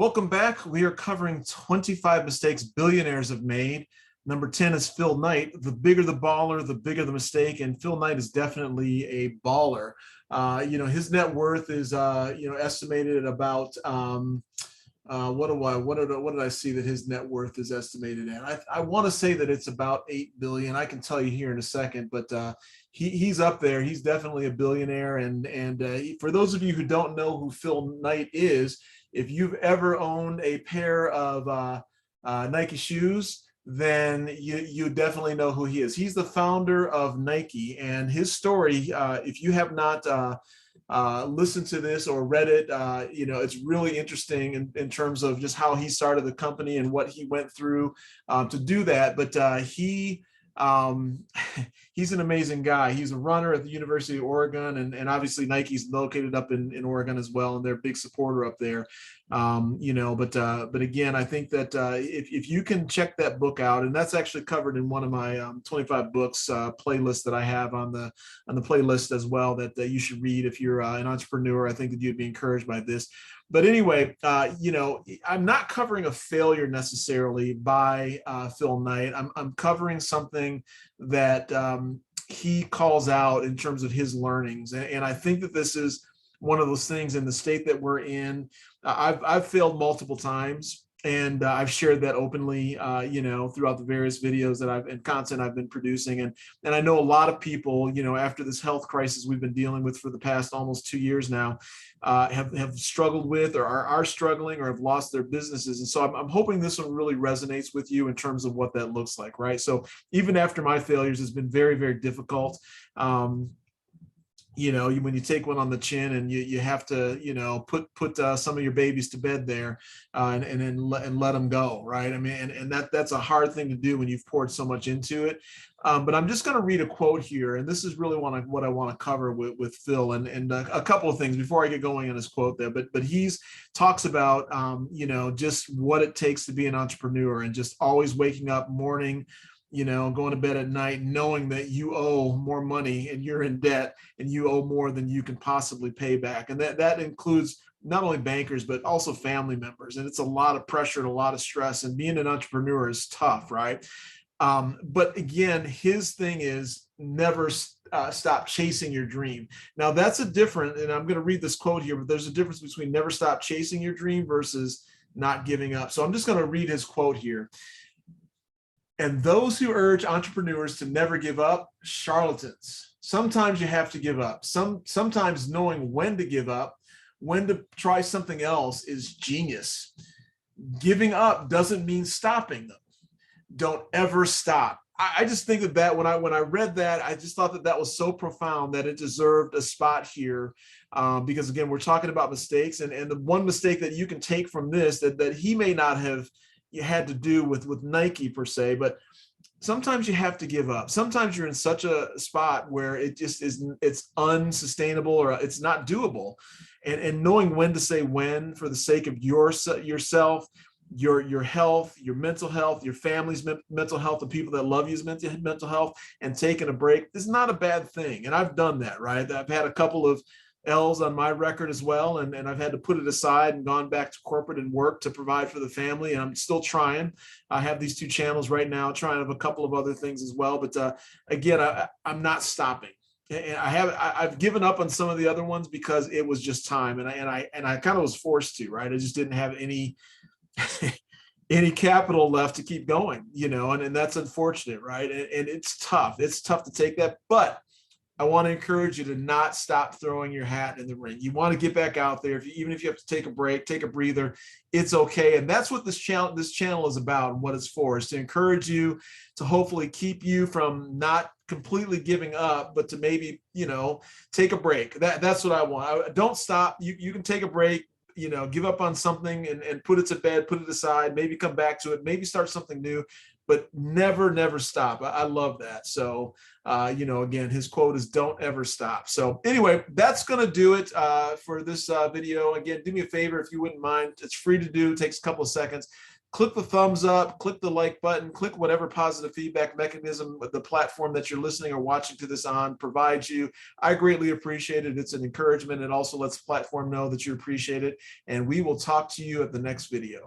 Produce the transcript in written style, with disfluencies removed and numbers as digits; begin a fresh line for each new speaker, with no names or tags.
Welcome back. We are covering 25 mistakes billionaires have made. Number 10 is Phil Knight. The bigger the baller, the bigger the mistake. And Phil Knight is definitely a baller. His net worth is, estimated at about, what did I see that his net worth is estimated at? I want to say that it's about 8 billion. I can tell you here in a second, but he's up there. He's definitely a billionaire. And for those of you who don't know who Phil Knight is, if you've ever owned a pair of Nike shoes, then you definitely know who he is. He's the founder of Nike, and his story, if you have not listened to this or read it, it's really interesting in terms of just how he started the company and what he went through to do that. But he's an amazing guy. He's a runner at the University of Oregon, and obviously Nike's located up in Oregon as well, and they're a big supporter up there. But again, I think that if you can check that book out, and that's actually covered in one of my 25 books playlist that I have on the playlist as well, that you should read if you're an entrepreneur. I think that you'd be encouraged by this. But anyway, I'm not covering a failure necessarily by Phil Knight. I'm covering something that he calls out in terms of his learnings. And I think that this is one of those things in the state that we're in. I've failed multiple times, and I've shared that openly, throughout the various videos and content I've been producing. And I know a lot of people, after this health crisis we've been dealing with for the past almost 2 years now, have struggled with or are struggling or have lost their businesses. And so I'm hoping this one really resonates with you in terms of what that looks like, right? So even after my failures, it's been very, very difficult. When you take one on the chin and you have to, put some of your babies to bed there and let them go, right? I mean, and that's a hard thing to do when you've poured so much into it. But I'm just going to read a quote here, and this is really what I want to cover with Phil, and a couple of things before I get going on his quote there. But he's talks about just what it takes to be an entrepreneur, and just always waking up morning, going to bed at night, knowing that you owe more money and you're in debt and you owe more than you can possibly pay back. And that includes not only bankers, but also family members. And it's a lot of pressure and a lot of stress. And being an entrepreneur is tough, right? But again, his thing is never stop chasing your dream. Now that's and I'm going to read this quote here, but there's a difference between never stop chasing your dream versus not giving up. So I'm just going to read his quote here. And those who urge entrepreneurs to never give up, charlatans. Sometimes you have to give up. Sometimes knowing when to give up, when to try something else is genius. Giving up doesn't mean stopping them. Don't ever stop. I just think that when I read that, I just thought that was so profound that it deserved a spot here. Because again, we're talking about mistakes, and the one mistake that you can take from this that he may not have had to do with Nike per se, but sometimes you have to give up. Sometimes you're in such a spot where it just isn't, it's unsustainable or it's not doable. And knowing when to say when for the sake of yourself, your health, your mental health, your family's mental health, the people that love you's mental health, and taking a break is not a bad thing. And I've done that, right? I've had a couple of L's on my record as well, and I've had to put it aside and gone back to corporate and work to provide for the family, and I'm still trying. I have these 2 channels right now, trying of a couple of other things as well, but again, I'm not stopping. And I've given up on some of the other ones because it was just time, and I kind of was forced to, right? I just didn't have any capital left to keep going, and that's unfortunate, right? And it's tough to take that, but I want to encourage you to not stop throwing your hat in the ring. You want to get back out there. Even if you have to take a break, take a breather, it's okay. And that's what this channel is about, and what it's for, is to encourage you, to hopefully keep you from not completely giving up, but to maybe, take a break. That's what I want. Don't stop. You can take a break, give up on something and put it to bed, put it aside, maybe come back to it, maybe start something new, but never stop. I love that. So, again, his quote is don't ever stop. So anyway, that's going to do it for this video. Again, do me a favor, if you wouldn't mind. It's free to do. It takes a couple of seconds. click the thumbs up, click the like button, click whatever positive feedback mechanism the platform that you're listening or watching to this on provides you. I greatly appreciate it. It's an encouragement. It also lets the platform know that you appreciate it. And we will talk to you at the next video.